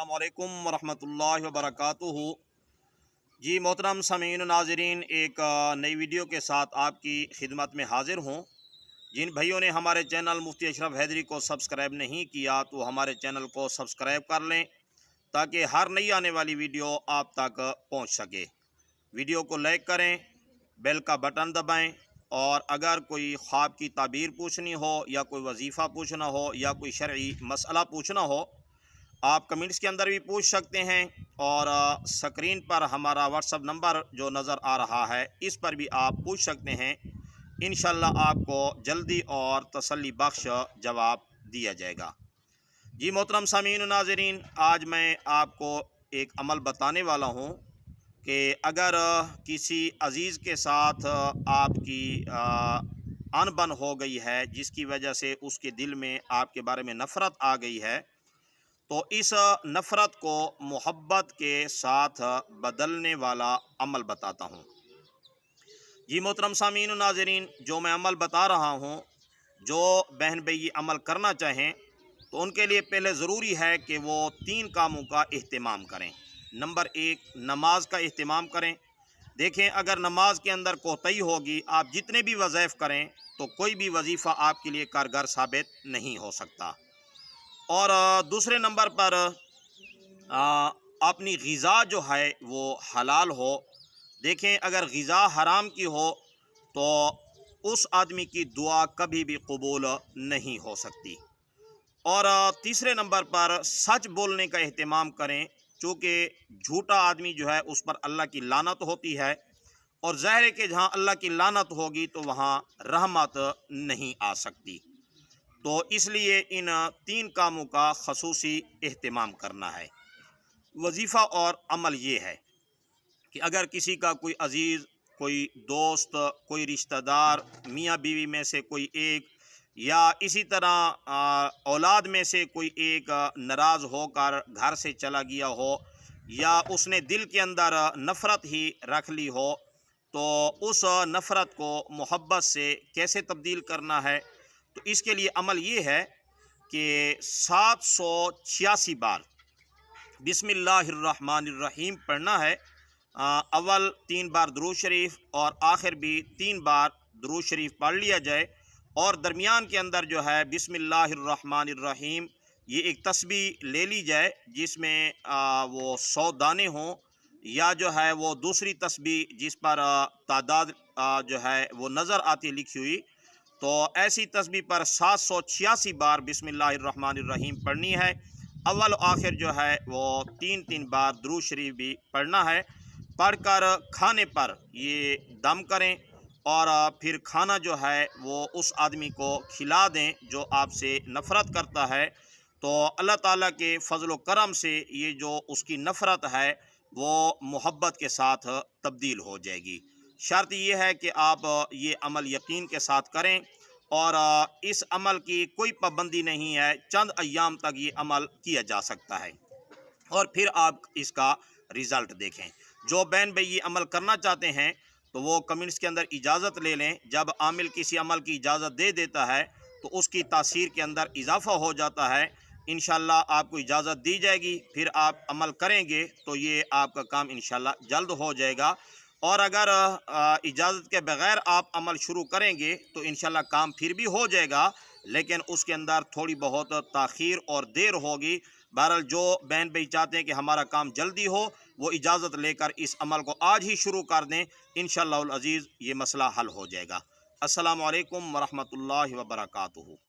अस्सलामु अलैकुम वरहमतुल्लाहि वबरकातुहू। जी मोहतरम सामीन नाज़रीन, एक नई वीडियो के साथ आपकी खिदमत में हाज़िर हूँ। जिन भाइयों ने हमारे चैनल मुफ्ती अशरफ हैदरी को सब्सक्राइब नहीं किया तो हमारे चैनल को सब्सक्राइब कर लें ताकि हर नई आने वाली वीडियो आप तक पहुँच सके। वीडियो को लाइक करें, बेल का बटन दबाएँ, और अगर कोई ख्वाब की ताबीर पूछनी हो या कोई वजीफ़ा पूछना हो या कोई शरई मसला पूछना हो, आप कमेंट्स के अंदर भी पूछ सकते हैं। और स्क्रीन पर हमारा व्हाट्सअप नंबर जो नज़र आ रहा है इस पर भी आप पूछ सकते हैं। इंशाअल्लाह आपको जल्दी और तसल्ली बख्श जवाब दिया जाएगा। जी मोहतरम सामीन नाज़रीन, आज मैं आपको एक अमल बताने वाला हूँ कि अगर किसी अज़ीज़ के साथ आपकी अनबन हो गई है जिसकी वजह से उसके दिल में आपके बारे में नफ़रत आ गई है, तो इस नफ़रत को मोहब्बत के साथ बदलने वाला अमल बताता हूँ। जी मोहतरम सामीन नाज़रीन, जो मैं अमल बता रहा हूँ, जो बहन भाई ये अमल करना चाहें तो उनके लिए पहले ज़रूरी है कि वो 3 कामों का अहतमाम करें। नंबर 1, नमाज का अहतमाम करें। देखें, अगर नमाज के अंदर कोताही होगी, आप जितने भी वज़ाइफ करें तो कोई भी वजीफ़ा आपके लिए कारगर साबित नहीं हो सकता। और दूसरे नंबर पर अपनी ग़िज़ा जो है वो हलाल हो। देखें, अगर ग़िज़ा हराम की हो तो उस आदमी की दुआ कभी भी कबूल नहीं हो सकती। और तीसरे नंबर पर सच बोलने का अहतमाम करें, चूँकि झूठा आदमी जो है उस पर अल्लाह की लानत होती है, और ज़ाहिर है कि जहाँ अल्लाह की लानत होगी तो वहाँ रहमत नहीं आ सकती। तो इसलिए इन 3 कामों का ख़ुसूसी अहतमाम करना है। वजीफ़ा और अमल ये है कि अगर किसी का कोई अज़ीज़, कोई दोस्त, कोई रिश्तेदार, मियाँ बीवी में से कोई एक, या इसी तरह औलाद में से कोई एक नाराज़ होकर घर से चला गया हो, या उसने दिल के अंदर नफ़रत ही रख ली हो, तो उस नफ़रत को मोहब्बत से कैसे तब्दील करना है, तो इसके लिए अमल ये है कि 786 बार बिस्मिल्लाहिर्रहमानिर्रहीम पढ़ना है। अव्वल 3 बार दुरूद शरीफ और आखिर भी 3 बार दुरूद शरीफ पढ़ लिया जाए, और दरमियान के अंदर जो है बिस्मिल्लाहिर्रहमानिर्रहीम ये एक तस्बीह ले ली जाए जिसमें वो 100 दाने हों, या जो है वो दूसरी तस्बीह जिस पर तादाद जो है वो नज़र आती लिखी हुई, तो ऐसी तस्बीह पर 786 बार बिस्मिल्लाहिर्रहमानिर्रहीम पढ़नी है। अव्वल आखिर जो है वो 3-3 बार दुरूद शरीफ भी पढ़ना है। पढ़कर खाने पर ये दम करें और फिर खाना जो है वो उस आदमी को खिला दें जो आपसे नफ़रत करता है। तो अल्लाह ताला के फ़ज़ल व करम से ये जो उसकी नफ़रत है वो मोहब्बत के साथ तब्दील हो जाएगी। शर्त ये है कि आप ये अमल यकीन के साथ करें, और इस अमल की कोई पाबंदी नहीं है, चंद अय्याम तक ये अमल किया जा सकता है और फिर आप इसका रिज़ल्ट देखें। जो बहन भाई ये अमल करना चाहते हैं तो वो कमेंट्स के अंदर इजाज़त ले लें। जब आमिल किसी अमल की इजाज़त दे देता है तो उसकी तासीर के अंदर इजाफ़ा हो जाता है। इंशाअल्लाह आपको इजाज़त दी जाएगी, फिर आप अमल करेंगे तो ये आपका काम इंशाअल्लाह जल्द हो जाएगा। और अगर इजाज़त के बग़ैर आप अमल शुरू करेंगे तो इंशाअल्लाह काम फिर भी हो जाएगा, लेकिन उसके अंदर थोड़ी बहुत ताख़ीर और देर होगी। बहरहाल जो बहन भाई चाहते हैं कि हमारा काम जल्दी हो, वो इजाज़त लेकर इस अमल को आज ही शुरू कर दें। इंशाअल्लाह अज़ीज़ ये मसला हल हो जाएगा। अस्सलामु अलैकुम वरहमतुल्लाहि वबरकातुहू।